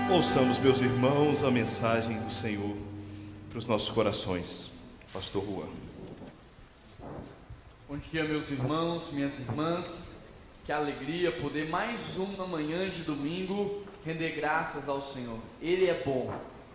Ouçamos, meus irmãos, a mensagem do Senhor para os nossos corações. Pastor Juan. Bom dia, meus irmãos, minhas irmãs. Que alegria poder mais uma manhã de domingo render graças ao Senhor. Ele é bom.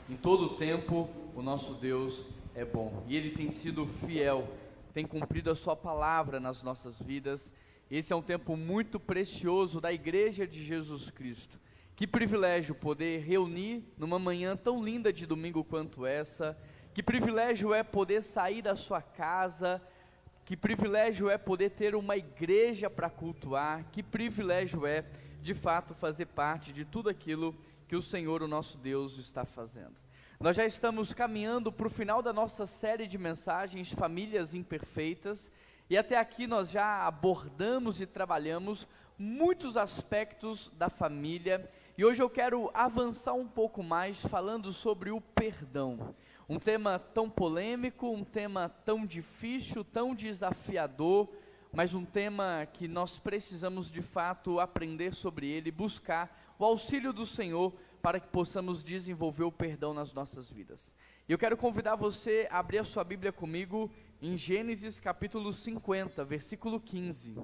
Em todo o tempo, o nosso Deus é bom. E Ele tem sido fiel, tem cumprido a sua palavra nas nossas vidas. Esse é um tempo muito precioso da Igreja de Jesus Cristo. Que privilégio poder reunir numa manhã tão linda de domingo quanto essa. Que privilégio é poder sair da sua casa. Que privilégio é poder ter uma igreja para cultuar. Que privilégio é, de fato, fazer parte de tudo aquilo que o Senhor, o nosso Deus, está fazendo. Nós já estamos caminhando para o final da nossa série de mensagens Famílias Imperfeitas. E até aqui nós já abordamos e trabalhamos muitos aspectos da família. E hoje eu quero avançar um pouco mais falando sobre o perdão. Um tema tão polêmico, um tema tão difícil, tão desafiador, mas um tema que nós precisamos de fato aprender sobre ele, buscar o auxílio do Senhor para que possamos desenvolver o perdão nas nossas vidas. E eu quero convidar você a abrir a sua Bíblia comigo em Gênesis capítulo 50, versículo 15.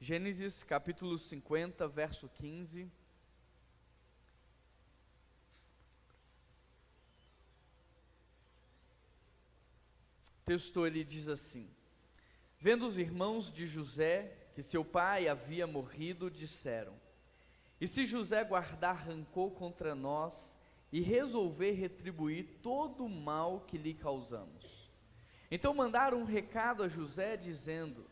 Gênesis capítulo 50, verso 15. O texto ele diz assim: Vendo os irmãos de José que seu pai havia morrido, disseram: E se José guardar rancor contra nós e resolver retribuir todo o mal que lhe causamos? Então mandaram um recado a José dizendo: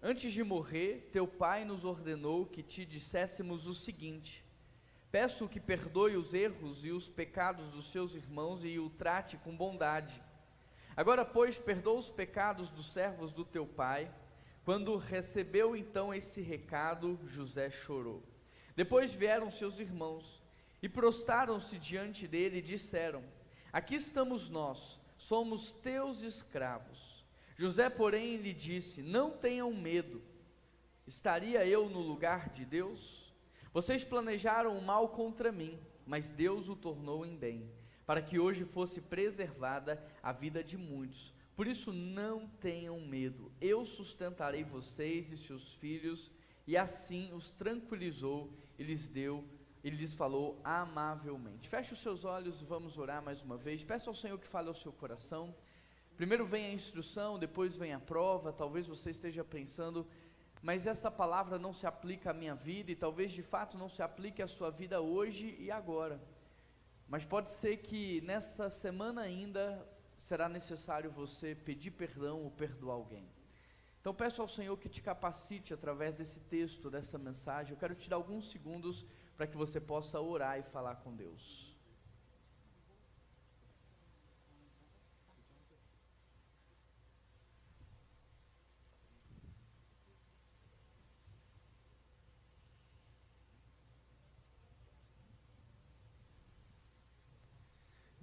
Antes de morrer, teu pai nos ordenou que te disséssemos o seguinte: Peço que perdoe os erros e os pecados dos seus irmãos e o trate com bondade. Agora, pois, perdoa os pecados dos servos do teu pai. Quando recebeu então esse recado, José chorou. Depois vieram seus irmãos e prostraram-se diante dele e disseram: Aqui estamos nós, somos teus escravos. José, porém, lhe disse: Não tenham medo, estaria eu no lugar de Deus? Vocês planejaram o mal contra mim, mas Deus o tornou em bem, para que hoje fosse preservada a vida de muitos. Por isso não tenham medo, eu sustentarei vocês e seus filhos. E assim os tranquilizou e lhes falou amavelmente. Feche os seus olhos e vamos orar mais uma vez. Peça ao Senhor que fale ao seu coração. Primeiro vem a instrução, depois vem a prova. Talvez você esteja pensando: mas essa palavra não se aplica à minha vida, e talvez de fato não se aplique à sua vida hoje e agora. Mas pode ser que nessa semana ainda será necessário você pedir perdão ou perdoar alguém. Então peço ao Senhor que te capacite através desse texto, dessa mensagem. Eu quero te dar alguns segundos para que você possa orar e falar com Deus.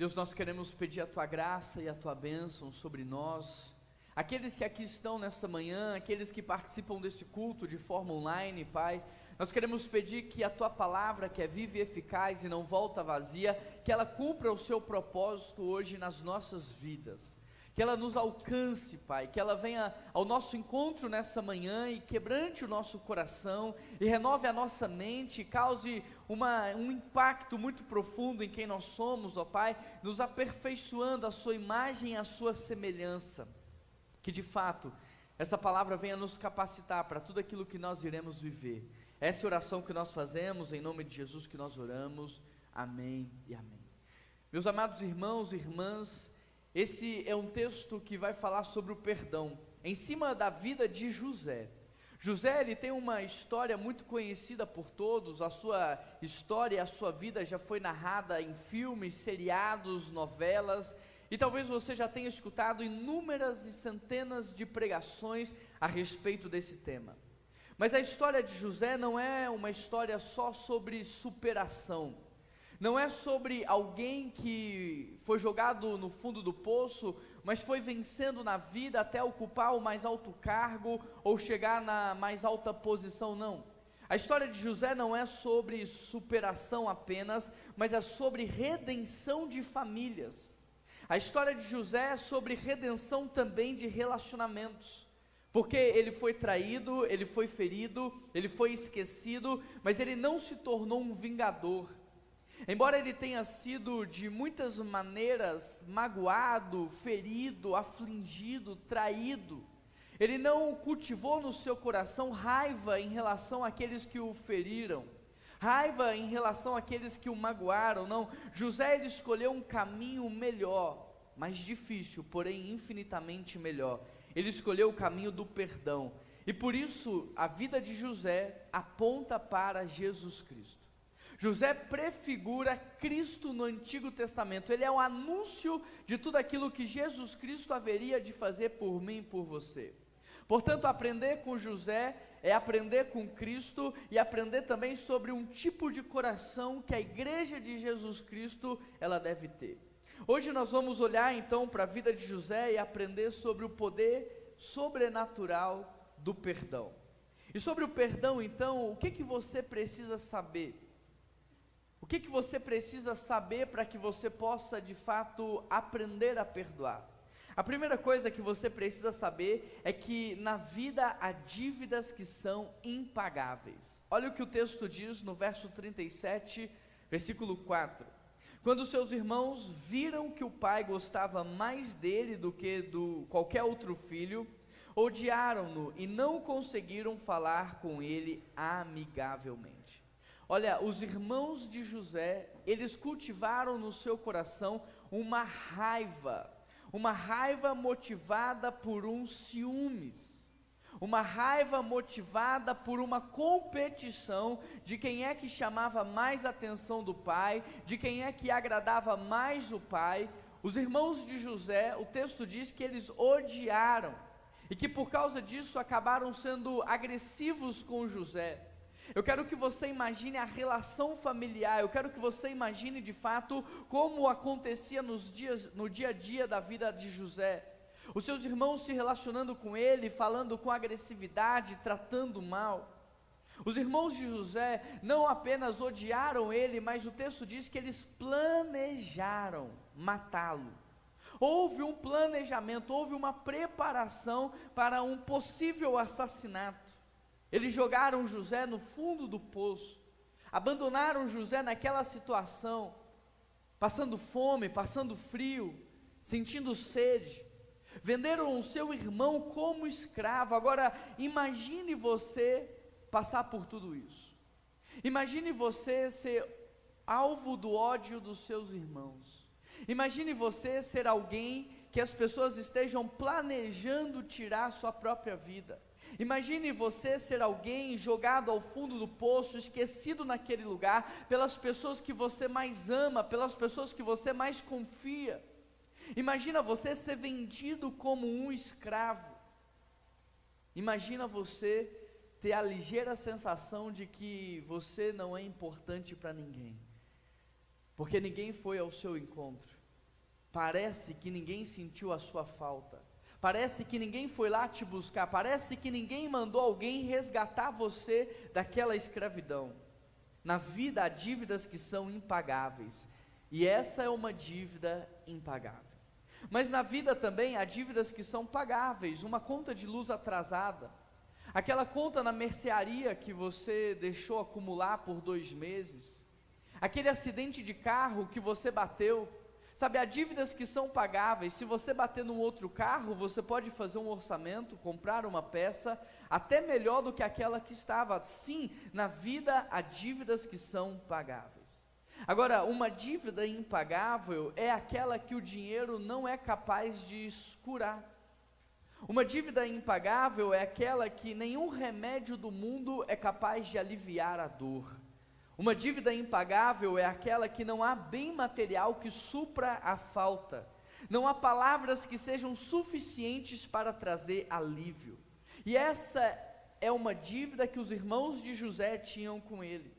Deus, nós queremos pedir a Tua graça e a Tua bênção sobre nós, aqueles que aqui estão nessa manhã, aqueles que participam desse culto de forma online, Pai. Nós queremos pedir que a Tua palavra, que é viva e eficaz e não volta vazia, que ela cumpra o seu propósito hoje nas nossas vidas, que ela nos alcance, Pai, que ela venha ao nosso encontro nessa manhã e quebrante o nosso coração, e renove a nossa mente, cause um impacto muito profundo em quem nós somos, ó Pai, nos aperfeiçoando a sua imagem e a sua semelhança. Que de fato, essa palavra venha nos capacitar para tudo aquilo que nós iremos viver. Essa é a oração que nós fazemos, em nome de Jesus que nós oramos, amém e amém. Meus amados irmãos e irmãs, esse é um texto que vai falar sobre o perdão, em cima da vida de José. José, ele tem uma história muito conhecida por todos. A sua história e a sua vida já foi narrada em filmes, seriados, novelas, e talvez você já tenha escutado inúmeras e centenas de pregações a respeito desse tema. Mas a história de José não é uma história só sobre superação, não é sobre alguém que foi jogado no fundo do poço, mas foi vencendo na vida até ocupar o mais alto cargo ou chegar na mais alta posição, não. A história de José não é sobre superação apenas, mas é sobre redenção de famílias. A história de José é sobre redenção também de relacionamentos, porque ele foi traído, ele foi ferido, ele foi esquecido, mas ele não se tornou um vingador. Embora ele tenha sido de muitas maneiras magoado, ferido, afligido, traído, ele não cultivou no seu coração raiva em relação àqueles que o feriram, raiva em relação àqueles que o magoaram, não. José, ele escolheu um caminho melhor, mais difícil, porém infinitamente melhor. Ele escolheu o caminho do perdão, e por isso a vida de José aponta para Jesus Cristo. José prefigura Cristo no Antigo Testamento, ele é um anúncio de tudo aquilo que Jesus Cristo haveria de fazer por mim e por você. Portanto, aprender com José é aprender com Cristo e aprender também sobre um tipo de coração que a igreja de Jesus Cristo, ela deve ter. Hoje nós vamos olhar então para a vida de José e aprender sobre o poder sobrenatural do perdão. E sobre o perdão então, o que você precisa saber? O que você precisa saber para que você possa de fato aprender a perdoar? A primeira coisa que você precisa saber é que na vida há dívidas que são impagáveis. Olha o que o texto diz no verso 37, versículo 4. Quando seus irmãos viram que o pai gostava mais dele do que de qualquer outro filho, odiaram-no e não conseguiram falar com ele amigavelmente. Olha, os irmãos de José, eles cultivaram no seu coração uma raiva motivada por um ciúmes, uma raiva motivada por uma competição de quem é que chamava mais atenção do pai, de quem é que agradava mais o pai. Os irmãos de José, o texto diz que eles odiaram, e que por causa disso acabaram sendo agressivos com José. Eu quero que você imagine a relação familiar, eu quero que você imagine de fato como acontecia no dia a dia da vida de José. Os seus irmãos se relacionando com ele, falando com agressividade, tratando mal. Os irmãos de José não apenas odiaram ele, mas o texto diz que eles planejaram matá-lo. Houve um planejamento, houve uma preparação para um possível assassinato. Eles jogaram José no fundo do poço, abandonaram José naquela situação, passando fome, passando frio, sentindo sede, venderam o seu irmão como escravo. Agora imagine você passar por tudo isso, imagine você ser alvo do ódio dos seus irmãos, imagine você ser alguém que as pessoas estejam planejando tirar sua própria vida. Imagine você ser alguém jogado ao fundo do poço, esquecido naquele lugar, pelas pessoas que você mais ama, pelas pessoas que você mais confia. Imagina você ser vendido como um escravo. Imagina você ter a ligeira sensação de que você não é importante para ninguém, porque ninguém foi ao seu encontro. Parece que ninguém sentiu a sua falta. Parece que ninguém foi lá te buscar, parece que ninguém mandou alguém resgatar você daquela escravidão. Na vida há dívidas que são impagáveis, e essa é uma dívida impagável. Mas na vida também há dívidas que são pagáveis, uma conta de luz atrasada, aquela conta na mercearia que você deixou acumular por 2 meses, aquele acidente de carro que você bateu. Sabe, há dívidas que são pagáveis. Se você bater num outro carro, você pode fazer um orçamento, comprar uma peça, até melhor do que aquela que estava. Sim, na vida há dívidas que são pagáveis. Agora, uma dívida impagável é aquela que o dinheiro não é capaz de curar. Uma dívida impagável é aquela que nenhum remédio do mundo é capaz de aliviar a dor. Uma dívida impagável é aquela que não há bem material que supra a falta, não há palavras que sejam suficientes para trazer alívio. E essa é uma dívida que os irmãos de José tinham com ele.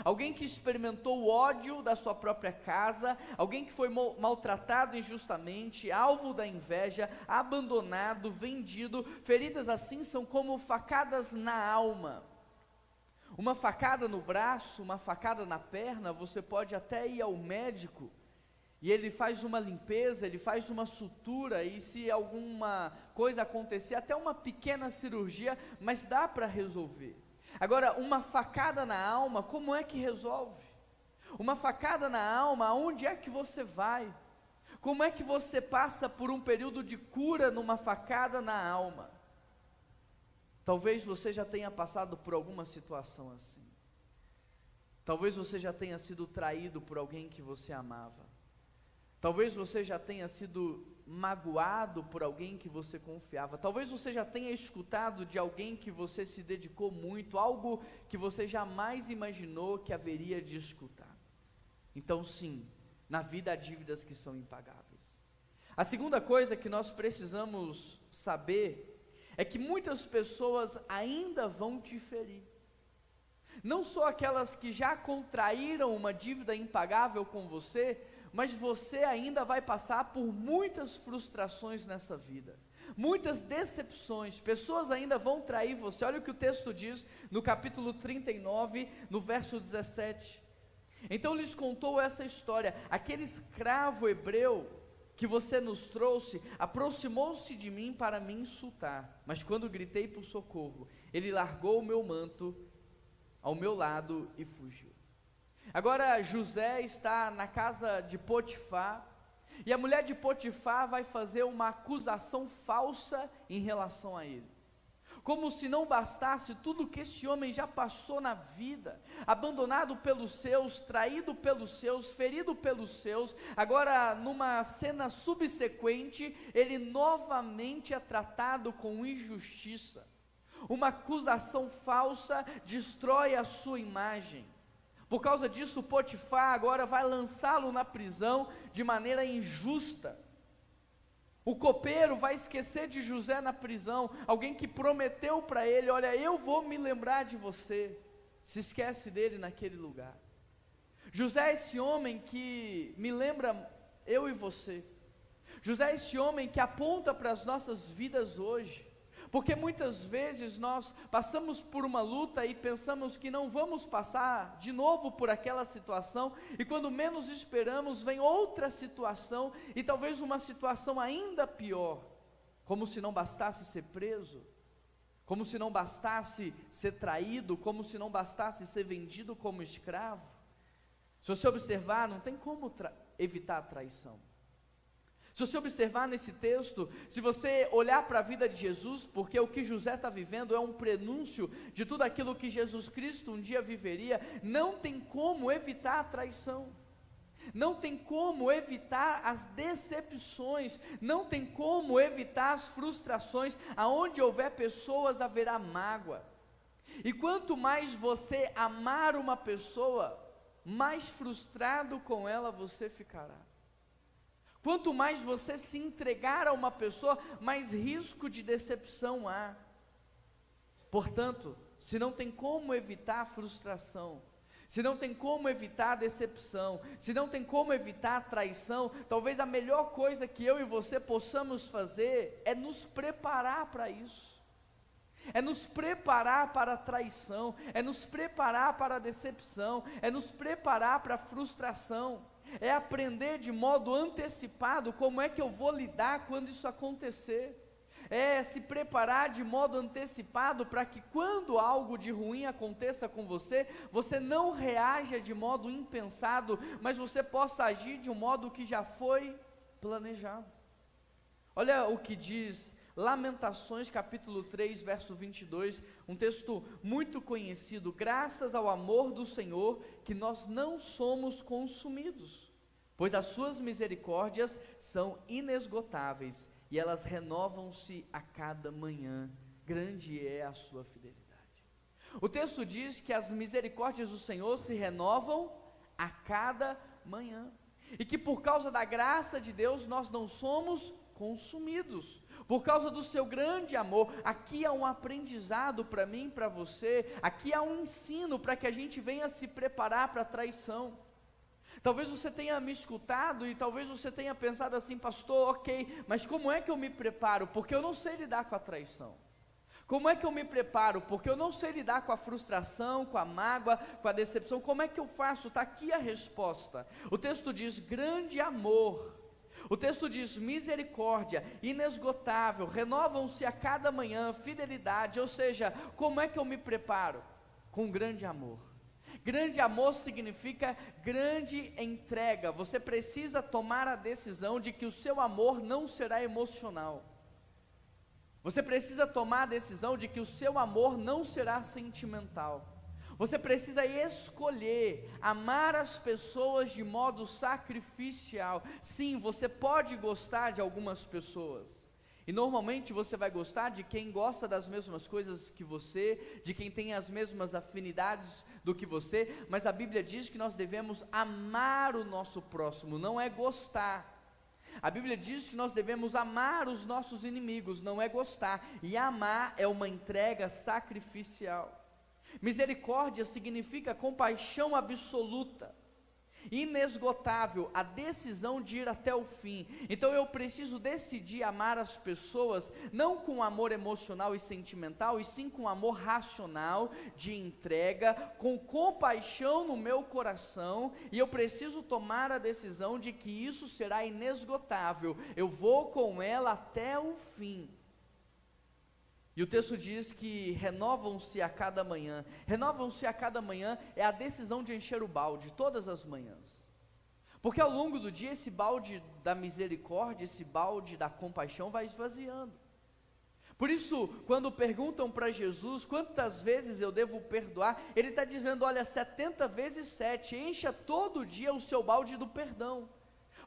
alguém que experimentou o ódio da sua própria casa, alguém que foi maltratado injustamente, alvo da inveja, abandonado, vendido. Feridas assim são como facadas na alma. Uma facada no braço, uma facada na perna, você pode até ir ao médico, e ele faz uma limpeza, ele faz uma sutura, e se alguma coisa acontecer, até uma pequena cirurgia, mas dá para resolver. Agora, uma facada na alma, como é que resolve? Uma facada na alma, aonde é que você vai? Como é que você passa por um período de cura numa facada na alma? Talvez você já tenha passado por alguma situação assim. Talvez você já tenha sido traído por alguém que você amava. Talvez você já tenha sido magoado por alguém que você confiava. Talvez você já tenha escutado de alguém que você se dedicou muito, algo que você jamais imaginou que haveria de escutar. Então sim, na vida há dívidas que são impagáveis. A segunda coisa que nós precisamos saber é que muitas pessoas ainda vão te ferir. Não só aquelas que já contraíram uma dívida impagável com você, mas você ainda vai passar por muitas frustrações nessa vida, muitas decepções. Pessoas ainda vão trair você. Olha o que o texto diz no capítulo 39, no verso 17. Então lhes contou essa história: aquele escravo hebreu que você nos trouxe, aproximou-se de mim para me insultar, mas quando gritei por socorro, ele largou o meu manto ao meu lado e fugiu. Agora José está na casa de Potifar, e a mulher de Potifar vai fazer uma acusação falsa em relação a ele. Como se não bastasse tudo que esse homem já passou na vida, abandonado pelos seus, traído pelos seus, ferido pelos seus, agora numa cena subsequente, ele novamente é tratado com injustiça. Uma acusação falsa destrói a sua imagem. Por causa disso, Potifar agora vai lançá-lo na prisão de maneira injusta. O copeiro vai esquecer de José na prisão, alguém que prometeu para ele: olha, eu vou me lembrar de você. Se esquece dele naquele lugar. José é esse homem que me lembra eu e você. José é esse homem que aponta para as nossas vidas hoje. Porque muitas vezes nós passamos por uma luta e pensamos que não vamos passar de novo por aquela situação, e quando menos esperamos vem outra situação, e talvez uma situação ainda pior, como se não bastasse ser preso, como se não bastasse ser traído, como se não bastasse ser vendido como escravo. Se você observar, não tem como evitar a traição. Se você observar nesse texto, se você olhar para a vida de Jesus, porque o que José está vivendo é um prenúncio de tudo aquilo que Jesus Cristo um dia viveria, não tem como evitar a traição, não tem como evitar as decepções, não tem como evitar as frustrações. Aonde houver pessoas, haverá mágoa, e quanto mais você amar uma pessoa, mais frustrado com ela você ficará. Quanto mais você se entregar a uma pessoa, mais risco de decepção há. Portanto, se não tem como evitar a frustração, se não tem como evitar a decepção, se não tem como evitar a traição, talvez a melhor coisa que eu e você possamos fazer é nos preparar para isso. É nos preparar para a traição, é nos preparar para a decepção, é nos preparar para a frustração. É aprender de modo antecipado como é que eu vou lidar quando isso acontecer. É se preparar de modo antecipado para que quando algo de ruim aconteça com você, você não reaja de modo impensado, mas você possa agir de um modo que já foi planejado. Olha o que diz Lamentações capítulo 3, verso 22, um texto muito conhecido: graças ao amor do Senhor que nós não somos consumidos, pois as suas misericórdias são inesgotáveis e elas renovam-se a cada manhã, grande é a sua fidelidade. O texto diz que as misericórdias do Senhor se renovam a cada manhã, e que por causa da graça de Deus nós não somos consumidos. por causa do seu grande amor. Aqui há um aprendizado para mim e para você, aqui há um ensino para que a gente venha se preparar para a traição. Talvez você tenha me escutado e talvez você tenha pensado assim: pastor, ok, mas como é que eu me preparo? Porque eu não sei lidar com a traição. Como é que eu me preparo? Porque eu não sei lidar com a frustração, com a mágoa, com a decepção. Como é que eu faço? Está aqui a resposta. O texto diz grande amor. O texto diz misericórdia, inesgotável, renovam-se a cada manhã, fidelidade. Ou seja, como é que eu me preparo? Com grande amor. Grande amor significa grande entrega. Você precisa tomar a decisão de que o seu amor não será emocional. Você precisa tomar a decisão de que o seu amor não será sentimental. Você precisa escolher amar as pessoas de modo sacrificial. Sim, você pode gostar de algumas pessoas. E normalmente você vai gostar de quem gosta das mesmas coisas que você, de quem tem as mesmas afinidades do que você, mas a Bíblia diz que nós devemos amar o nosso próximo, não é gostar. A Bíblia diz que nós devemos amar os nossos inimigos, não é gostar, e amar é uma entrega sacrificial. Misericórdia significa compaixão absoluta, inesgotável, a decisão de ir até o fim. Então eu preciso decidir amar as pessoas, não com amor emocional e sentimental, e sim com amor racional, de entrega, com compaixão no meu coração, e eu preciso tomar a decisão de que isso será inesgotável, eu vou com ela até o fim. E o texto diz que renovam-se a cada manhã. Renovam-se a cada manhã é a decisão de encher o balde todas as manhãs. Porque ao longo do dia esse balde da misericórdia, esse balde da compaixão vai esvaziando. Por isso, quando perguntam para Jesus quantas vezes eu devo perdoar, ele está dizendo: olha, 70 vezes 7, encha todo dia o seu balde do perdão.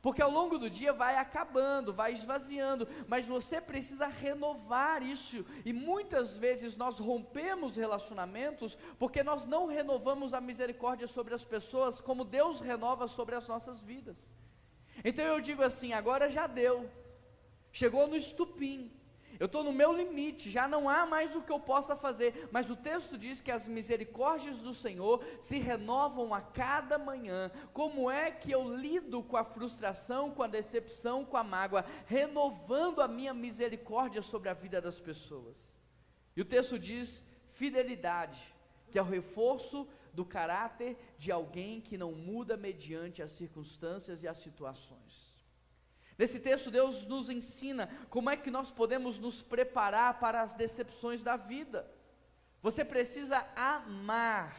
Porque ao longo do dia vai acabando, vai esvaziando, mas você precisa renovar isso, e muitas vezes nós rompemos relacionamentos, porque nós não renovamos a misericórdia sobre as pessoas, como Deus renova sobre as nossas vidas. Então eu digo assim: agora já deu, chegou no estupim, eu estou no meu limite, já não há mais o que eu possa fazer, mas o texto diz que as misericórdias do Senhor se renovam a cada manhã. Como é que eu lido com a frustração, com a decepção, com a mágoa? Renovando a minha misericórdia sobre a vida das pessoas. E o texto diz fidelidade, que é o reforço do caráter de alguém que não muda mediante as circunstâncias e as situações. Nesse texto Deus nos ensina como é que nós podemos nos preparar para as decepções da vida. Você precisa amar,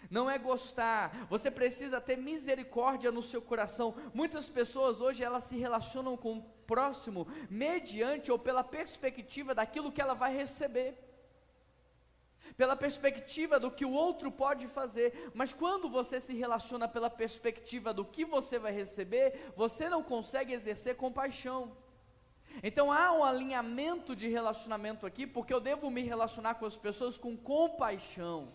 não é gostar. Você precisa ter misericórdia no seu coração. Muitas pessoas hoje elas se relacionam com o próximo mediante ou pela perspectiva daquilo que ela vai receber, pela perspectiva do que o outro pode fazer, mas quando você se relaciona pela perspectiva do que você vai receber, você não consegue exercer compaixão. Então há um alinhamento de relacionamento aqui, porque eu devo me relacionar com as pessoas com compaixão,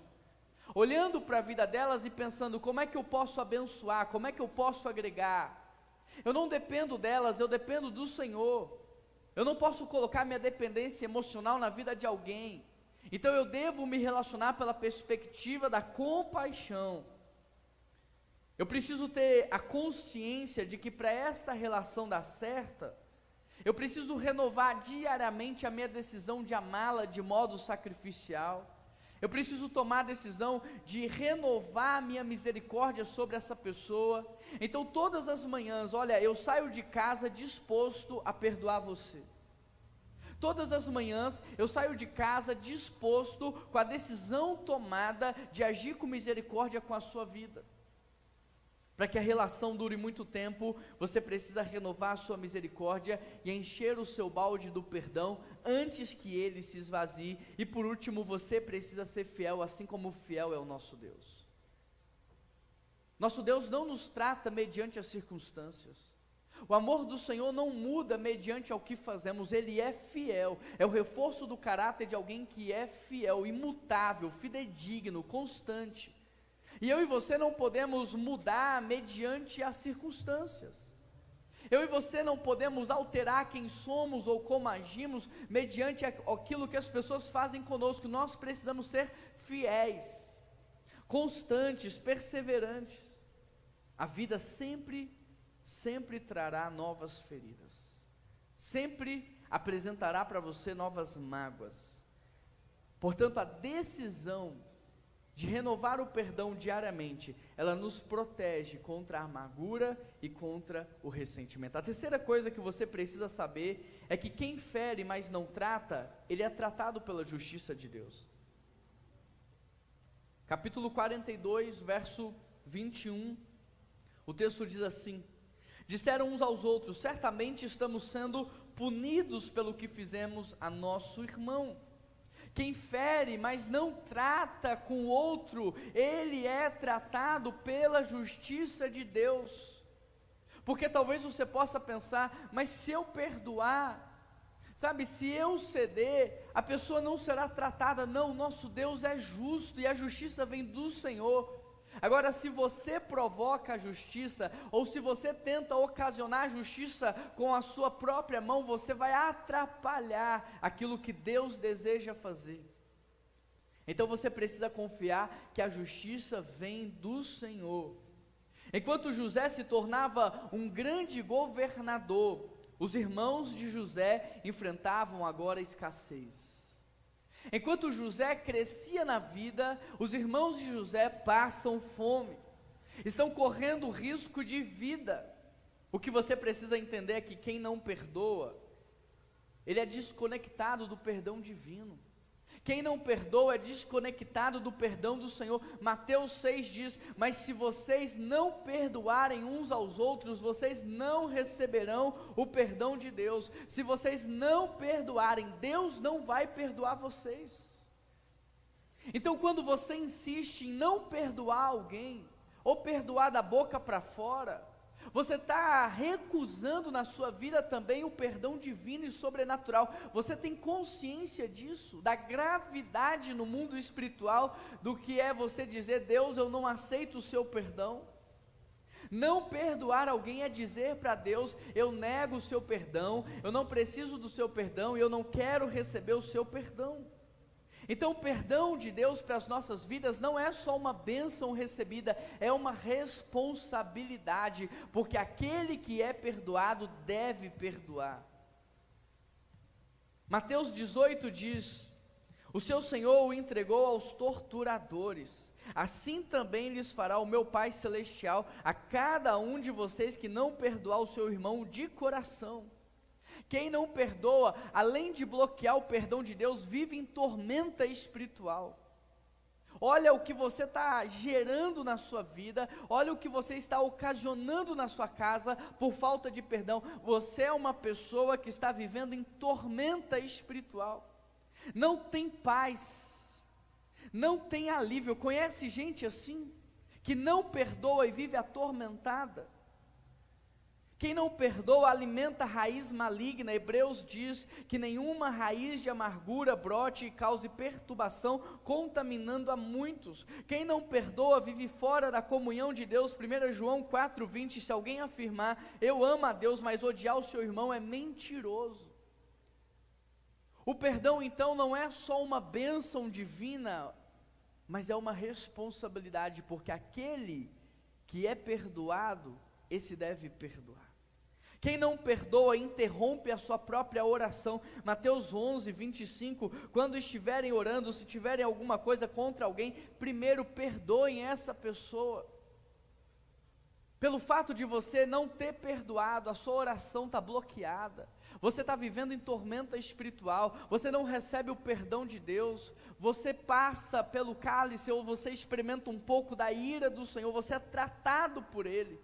olhando para a vida delas e pensando: como é que eu posso abençoar, como é que eu posso agregar? Eu não dependo delas, eu dependo do Senhor. Eu não posso colocar minha dependência emocional na vida de alguém. Então eu devo me relacionar pela perspectiva da compaixão. Eu preciso ter a consciência de que para essa relação dar certa, eu preciso renovar diariamente a minha decisão de amá-la de modo sacrificial. Eu preciso tomar a decisão de renovar a minha misericórdia sobre essa pessoa. Então todas as manhãs, olha, eu saio de casa disposto a perdoar você. Todas as manhãs eu saio de casa disposto, com a decisão tomada de agir com misericórdia com a sua vida. Para que a relação dure muito tempo, você precisa renovar a sua misericórdia e encher o seu balde do perdão antes que ele se esvazie. E por último, você precisa ser fiel, assim como fiel é o nosso Deus. Nosso Deus não nos trata mediante as circunstâncias. O amor do Senhor não muda mediante ao que fazemos, Ele é fiel, é o reforço do caráter de alguém que é fiel, imutável, fidedigno, constante. E eu e você não podemos mudar mediante as circunstâncias. Eu e você não podemos alterar quem somos ou como agimos mediante aquilo que as pessoas fazem conosco. Nós precisamos ser fiéis, constantes, perseverantes. A vida sempre trará novas feridas, sempre apresentará para você novas mágoas. Portanto, a decisão de renovar o perdão diariamente, ela nos protege contra a amargura e contra o ressentimento. A terceira coisa que você precisa saber é que quem fere, mas não trata, ele é tratado pela justiça de Deus. Capítulo 42, verso 21, o texto diz assim: disseram uns aos outros, certamente estamos sendo punidos pelo que fizemos a nosso irmão. Quem fere, mas não trata com o outro, ele é tratado pela justiça de Deus. Porque talvez você possa pensar, mas se eu perdoar, sabe, se eu ceder, a pessoa não será tratada. Não, nosso Deus é justo e a justiça vem do Senhor. Agora, se você provoca a justiça, ou se você tenta ocasionar a justiça com a sua própria mão, você vai atrapalhar aquilo que Deus deseja fazer. Então você precisa confiar que a justiça vem do Senhor. Enquanto José se tornava um grande governador, os irmãos de José enfrentavam agora escassez. Enquanto José crescia na vida, os irmãos de José passam fome, estão correndo risco de vida. O que você precisa entender é que quem não perdoa, ele é desconectado do perdão divino. Quem não perdoa é desconectado do perdão do Senhor. Mateus 6 diz, mas se vocês não perdoarem uns aos outros, vocês não receberão o perdão de Deus. Se vocês não perdoarem, Deus não vai perdoar vocês. Então quando você insiste em não perdoar alguém, ou perdoar da boca para fora, você está recusando na sua vida também o perdão divino e sobrenatural. Você tem consciência disso, da gravidade no mundo espiritual, do que é você dizer, Deus, eu não aceito o seu perdão. Não perdoar alguém é dizer para Deus, eu nego o seu perdão, eu não preciso do seu perdão, e eu não quero receber o seu perdão. Então o perdão de Deus para as nossas vidas não é só uma bênção recebida, é uma responsabilidade, porque aquele que é perdoado deve perdoar. Mateus 18 diz, o seu Senhor o entregou aos torturadores, assim também lhes fará o meu Pai Celestial a cada um de vocês que não perdoar o seu irmão de coração. Quem não perdoa, além de bloquear o perdão de Deus, vive em tormenta espiritual. Olha o que você está gerando na sua vida, olha o que você está ocasionando na sua casa por falta de perdão. Você é uma pessoa que está vivendo em tormenta espiritual, não tem paz, não tem alívio. Conhece gente assim, que não perdoa e vive atormentada? Quem não perdoa alimenta raiz maligna. Hebreus diz que nenhuma raiz de amargura brote e cause perturbação, contaminando a muitos. Quem não perdoa vive fora da comunhão de Deus. 1 João 4,20, se alguém afirmar, eu amo a Deus, mas odiar o seu irmão é mentiroso. O perdão então não é só uma bênção divina, mas é uma responsabilidade, porque aquele que é perdoado, esse deve perdoar. Quem não perdoa interrompe a sua própria oração. Mateus 11, 25, quando estiverem orando, se tiverem alguma coisa contra alguém, primeiro perdoem essa pessoa. Pelo fato de você não ter perdoado, a sua oração está bloqueada, você está vivendo em tormenta espiritual, você não recebe o perdão de Deus, você passa pelo cálice, ou você experimenta um pouco da ira do Senhor, você é tratado por Ele.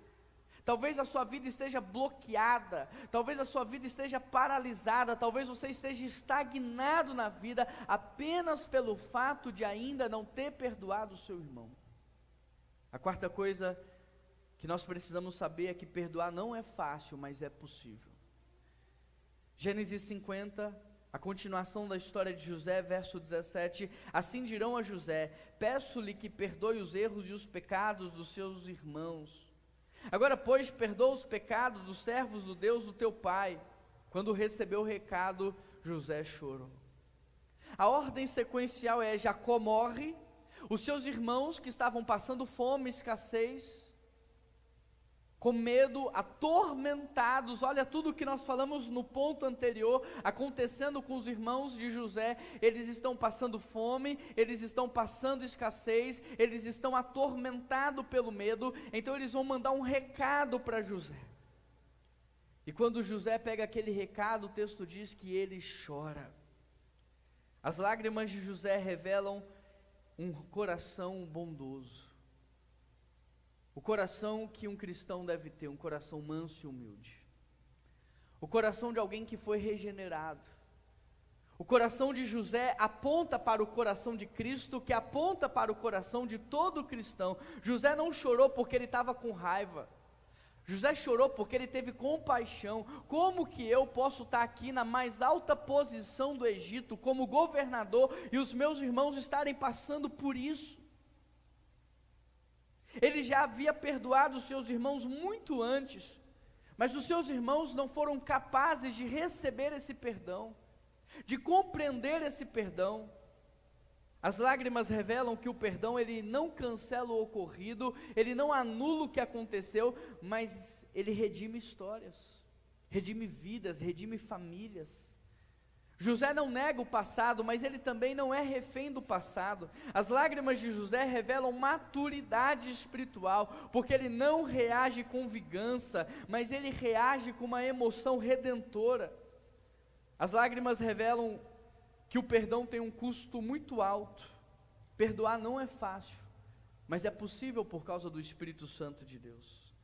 Talvez a sua vida esteja bloqueada, talvez a sua vida esteja paralisada, talvez você esteja estagnado na vida, apenas pelo fato de ainda não ter perdoado o seu irmão. A quarta coisa que nós precisamos saber é que perdoar não é fácil, mas é possível. Gênesis 50, a continuação da história de José, verso 17, assim dirão a José, peço-lhe que perdoe os erros e os pecados dos seus irmãos. Agora, pois, perdoa os pecados dos servos do Deus do teu pai. Quando recebeu o recado, José chorou. A ordem sequencial é: Jacó morre, os seus irmãos que estavam passando fome, escassez, com medo, atormentados, olha tudo o que nós falamos no ponto anterior, acontecendo com os irmãos de José, eles estão passando fome, eles estão passando escassez, eles estão atormentados pelo medo, então eles vão mandar um recado para José, e quando José pega aquele recado, o texto diz que ele chora. As lágrimas de José revelam um coração bondoso, o coração que um cristão deve ter, um coração manso e humilde, o coração de alguém que foi regenerado. O coração de José aponta para o coração de Cristo, que aponta para o coração de todo cristão. José não chorou porque ele estava com raiva, José chorou porque ele teve compaixão. Como que eu posso estar aqui na mais alta posição do Egito, como governador, e os meus irmãos estarem passando por isso? Ele já havia perdoado os seus irmãos muito antes, mas os seus irmãos não foram capazes de receber esse perdão, de compreender esse perdão. As lágrimas revelam que o perdão, ele não cancela o ocorrido, ele não anula o que aconteceu, mas ele redime histórias, redime vidas, redime famílias. José não nega o passado, mas ele também não é refém do passado. As lágrimas de José revelam maturidade espiritual, porque ele não reage com vingança, mas ele reage com uma emoção redentora. As lágrimas revelam que o perdão tem um custo muito alto. Perdoar não é fácil, mas é possível por causa do Espírito Santo de Deus.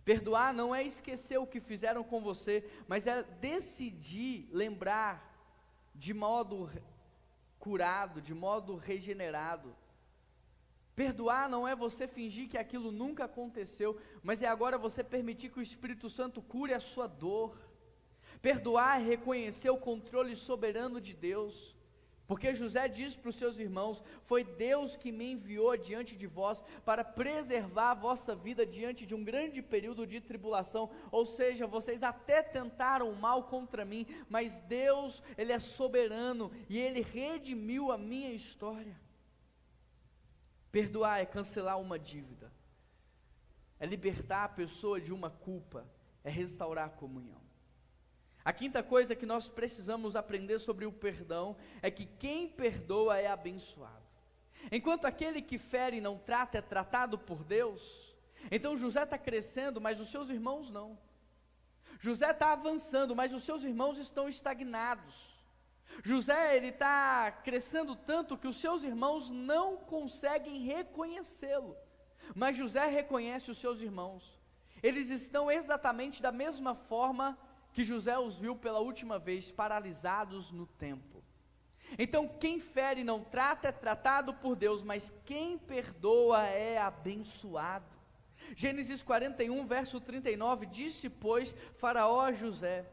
Perdoar não é esquecer o que fizeram com você, mas é decidir lembrar de modo curado, de modo regenerado. Perdoar não é você fingir que aquilo nunca aconteceu, mas é agora você permitir que o Espírito Santo cure a sua dor. Perdoar é reconhecer o controle soberano de Deus, porque José diz para os seus irmãos: foi Deus que me enviou diante de vós para preservar a vossa vida diante de um grande período de tribulação. Ou seja, vocês até tentaram o mal contra mim, mas Deus, Ele é soberano e Ele redimiu a minha história. Perdoar é cancelar uma dívida, é libertar a pessoa de uma culpa, é restaurar a comunhão. A quinta coisa que nós precisamos aprender sobre o perdão é que quem perdoa é abençoado. Enquanto aquele que fere e não trata é tratado por Deus, então José está crescendo, mas os seus irmãos não. José está avançando, mas os seus irmãos estão estagnados. José, ele está crescendo tanto que os seus irmãos não conseguem reconhecê-lo, mas José reconhece os seus irmãos. Eles estão exatamente da mesma forma que José os viu pela última vez, paralisados no tempo. Então quem fere e não trata é tratado por Deus, mas quem perdoa é abençoado. Gênesis 41, verso 39, disse, pois, Faraó a José,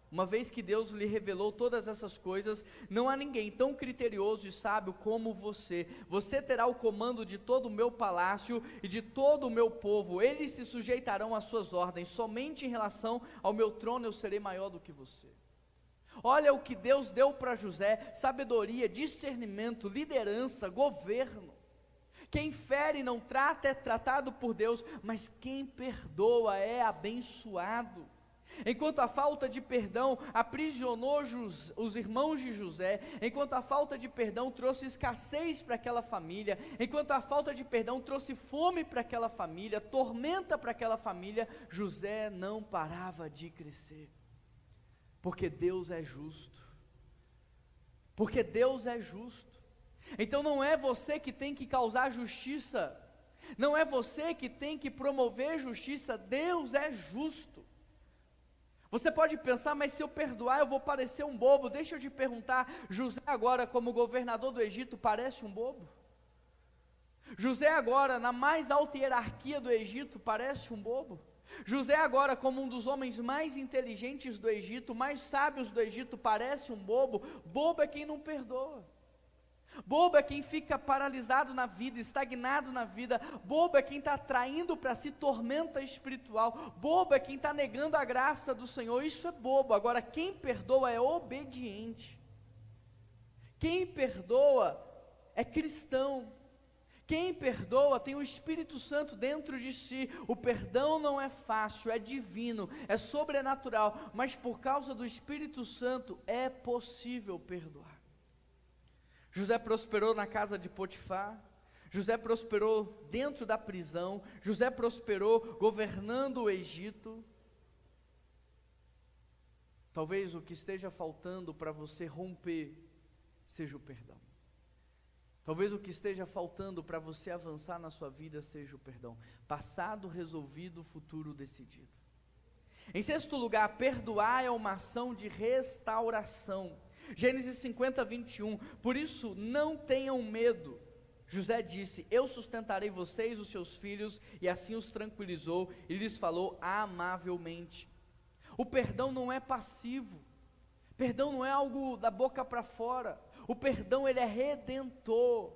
uma vez que Deus lhe revelou todas essas coisas: não há ninguém tão criterioso e sábio como você terá o comando de todo o meu palácio e de todo o meu povo, eles se sujeitarão às suas ordens, somente em relação ao meu trono eu serei maior do que você. Olha o que Deus deu para José: sabedoria, discernimento, liderança, governo. Quem fere e não trata é tratado por Deus, mas quem perdoa é abençoado. Enquanto a falta de perdão aprisionou os irmãos de José, enquanto a falta de perdão trouxe escassez para aquela família, enquanto a falta de perdão trouxe fome para aquela família, tormenta para aquela família, José não parava de crescer, porque Deus é justo, porque Deus é justo. Então não é você que tem que causar justiça, não é você que tem que promover justiça, Deus é justo. Você pode pensar: mas se eu perdoar eu vou parecer um bobo. Deixa eu te perguntar, José agora como governador do Egito parece um bobo? José agora na mais alta hierarquia do Egito parece um bobo? José agora como um dos homens mais inteligentes do Egito, mais sábios do Egito, parece um bobo? Bobo é quem não perdoa. Bobo é quem fica paralisado na vida, estagnado na vida. Bobo é quem está atraindo para si tormenta espiritual. Bobo é quem está negando a graça do Senhor. Isso é bobo. Agora, quem perdoa é obediente. Quem perdoa é cristão. Quem perdoa tem o Espírito Santo dentro de si. O perdão não é fácil, é divino, é sobrenatural, mas por causa do Espírito Santo é possível perdoar. José prosperou na casa de Potifar, José prosperou dentro da prisão, José prosperou governando o Egito. Talvez o que esteja faltando para você romper seja o perdão. Talvez o que esteja faltando para você avançar na sua vida seja o perdão. Passado resolvido, futuro decidido. Em sexto lugar, perdoar é uma ação de restauração. Gênesis 50, 21, por isso não tenham medo. José disse, eu sustentarei vocês, os seus filhos, e assim os tranquilizou, e lhes falou amavelmente. O perdão não é passivo, perdão não é algo da boca para fora, o perdão ele é redentor.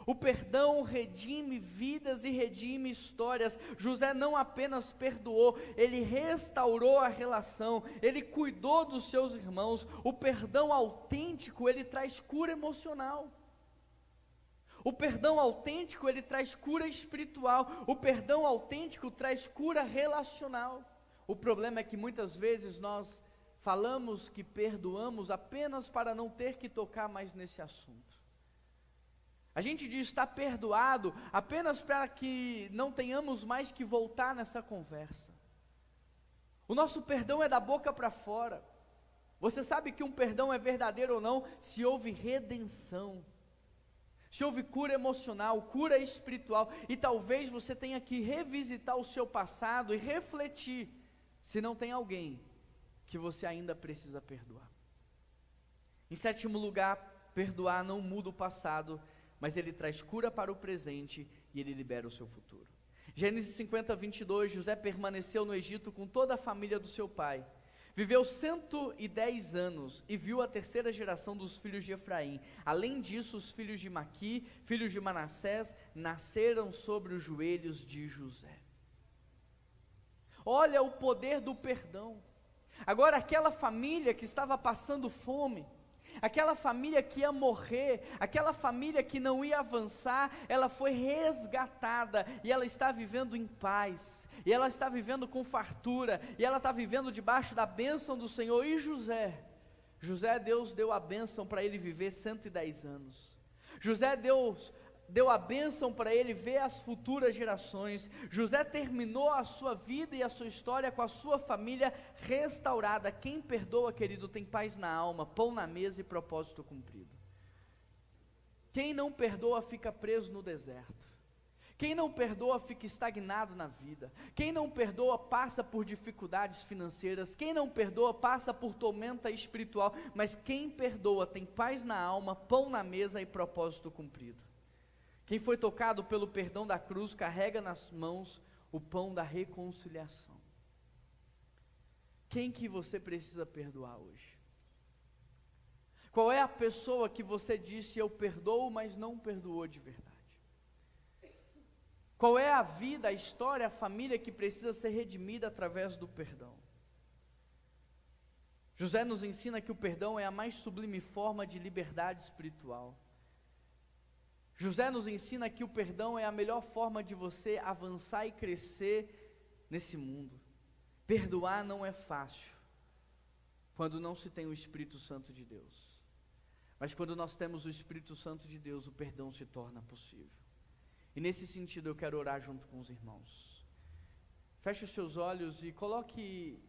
O perdão redime vidas e redime histórias. José não apenas perdoou, ele restaurou a relação, ele cuidou dos seus irmãos. O perdão autêntico, ele traz cura emocional. O perdão autêntico, ele traz cura espiritual. O perdão autêntico traz cura relacional. O problema é que muitas vezes nós falamos que perdoamos apenas para não ter que tocar mais nesse assunto. A gente diz está perdoado apenas para que não tenhamos mais que voltar nessa conversa. O nosso perdão é da boca para fora. Você sabe que um perdão é verdadeiro ou não se houve redenção, se houve cura emocional, cura espiritual, e talvez você tenha que revisitar o seu passado e refletir se não tem alguém que você ainda precisa perdoar. Em sétimo lugar, perdoar não muda o passado, mas ele traz cura para o presente e ele libera o seu futuro. Gênesis 50, 22, José permaneceu no Egito com toda a família do seu pai. Viveu 110 anos e viu a terceira geração dos filhos de Efraim. Além disso, os filhos de Maqui, filhos de Manassés, nasceram sobre os joelhos de José. Olha o poder do perdão. Agora aquela família que estava passando fome, aquela família que ia morrer, aquela família que não ia avançar, ela foi resgatada e ela está vivendo em paz, e ela está vivendo com fartura, e ela está vivendo debaixo da bênção do Senhor. E José, Deus deu a bênção para ele viver 110 anos. José, Deus deu a bênção para ele ver as futuras gerações. José terminou a sua vida e a sua história com a sua família restaurada. Quem perdoa, querido, tem paz na alma, pão na mesa e propósito cumprido. Quem não perdoa fica preso no deserto. Quem não perdoa fica estagnado na vida. Quem não perdoa passa por dificuldades financeiras. Quem não perdoa passa por tormenta espiritual. Mas quem perdoa tem paz na alma, pão na mesa e propósito cumprido. Quem foi tocado pelo perdão da cruz, carrega nas mãos o pão da reconciliação. Quem que você precisa perdoar hoje? Qual é a pessoa que você disse, eu perdoo, mas não perdoou de verdade? Qual é a vida, a história, a família que precisa ser redimida através do perdão? José nos ensina que o perdão é a mais sublime forma de liberdade espiritual. José nos ensina que o perdão é a melhor forma de você avançar e crescer nesse mundo. Perdoar não é fácil, quando não se tem o Espírito Santo de Deus. Mas quando nós temos o Espírito Santo de Deus, o perdão se torna possível. E nesse sentido eu quero orar junto com os irmãos. Feche os seus olhos e coloque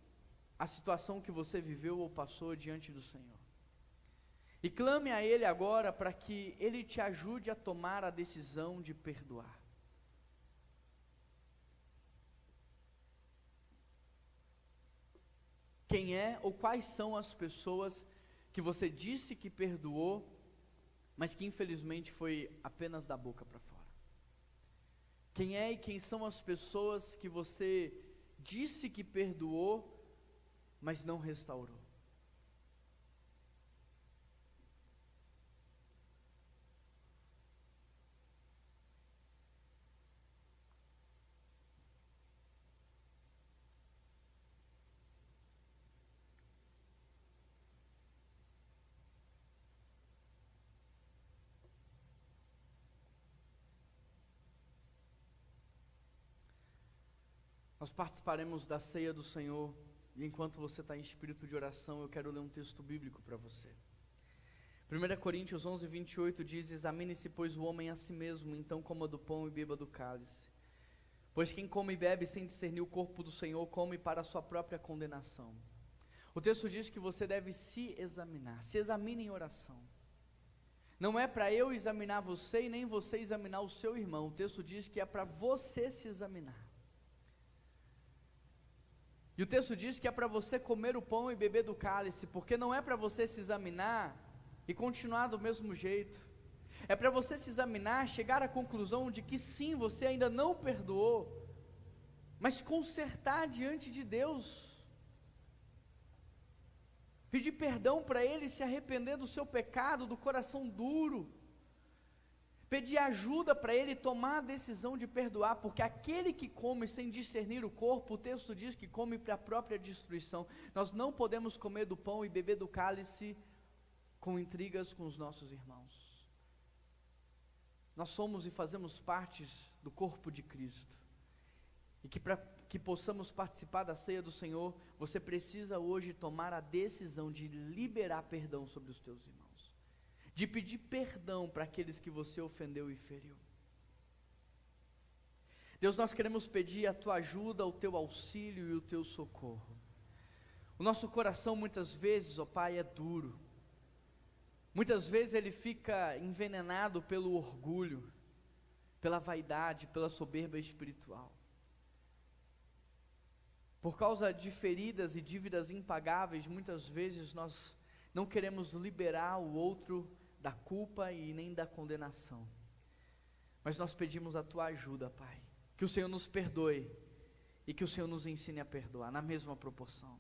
a situação que você viveu ou passou diante do Senhor. E clame a Ele agora para que Ele te ajude a tomar a decisão de perdoar. Quem é ou quais são as pessoas que você disse que perdoou, mas que infelizmente foi apenas da boca para fora? Quem é e quem são as pessoas que você disse que perdoou, mas não restaurou? Nós participaremos da ceia do Senhor, e enquanto você está em espírito de oração, eu quero ler um texto bíblico para você. 1 Coríntios 11, 28 diz: examine-se, pois, o homem a si mesmo, então coma do pão e beba do cálice. Pois quem come e bebe sem discernir o corpo do Senhor, come para a sua própria condenação. O texto diz que você deve se examinar, se examine em oração. Não é para eu examinar você e nem você examinar o seu irmão. O texto diz que é para você se examinar. E o texto diz que é para você comer o pão e beber do cálice, porque não é para você se examinar e continuar do mesmo jeito. É para você se examinar, chegar à conclusão de que sim, você ainda não perdoou, mas consertar diante de Deus. Pedir perdão para Ele, se arrepender do seu pecado, do coração duro. Pedir ajuda para Ele tomar a decisão de perdoar, porque aquele que come sem discernir o corpo, o texto diz que come para a própria destruição. Nós não podemos comer do pão e beber do cálice com intrigas com os nossos irmãos. Nós somos e fazemos parte do corpo de Cristo. E que para que possamos participar da ceia do Senhor, você precisa hoje tomar a decisão de liberar perdão sobre os teus irmãos, de pedir perdão para aqueles que você ofendeu e feriu. Deus, nós queremos pedir a tua ajuda, o teu auxílio e o teu socorro. O nosso coração muitas vezes, ó Pai, é duro. Muitas vezes ele fica envenenado pelo orgulho, pela vaidade, pela soberba espiritual. Por causa de feridas e dívidas impagáveis, muitas vezes nós não queremos liberar o outro da culpa e nem da condenação. Mas nós pedimos a tua ajuda, Pai, que o Senhor nos perdoe e que o Senhor nos ensine a perdoar na mesma proporção.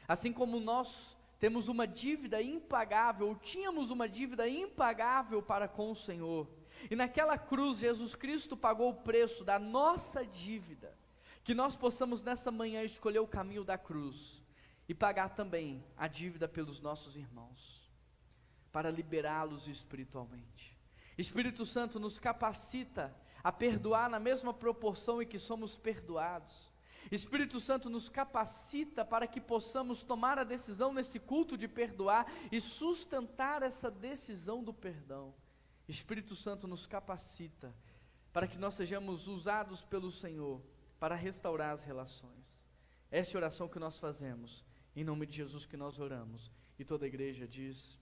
Assim como nós temos uma dívida impagável, ou tínhamos uma dívida impagável para com o Senhor, e naquela cruz Jesus Cristo pagou o preço da nossa dívida, que nós possamos nessa manhã escolher o caminho da cruz e pagar também a dívida pelos nossos irmãos, para liberá-los espiritualmente. Espírito Santo nos capacita a perdoar na mesma proporção em que somos perdoados. Espírito Santo nos capacita para que possamos tomar a decisão nesse culto de perdoar e sustentar essa decisão do perdão. Espírito Santo nos capacita para que nós sejamos usados pelo Senhor para restaurar as relações. Essa é a oração que nós fazemos, em nome de Jesus que nós oramos. E toda a igreja diz...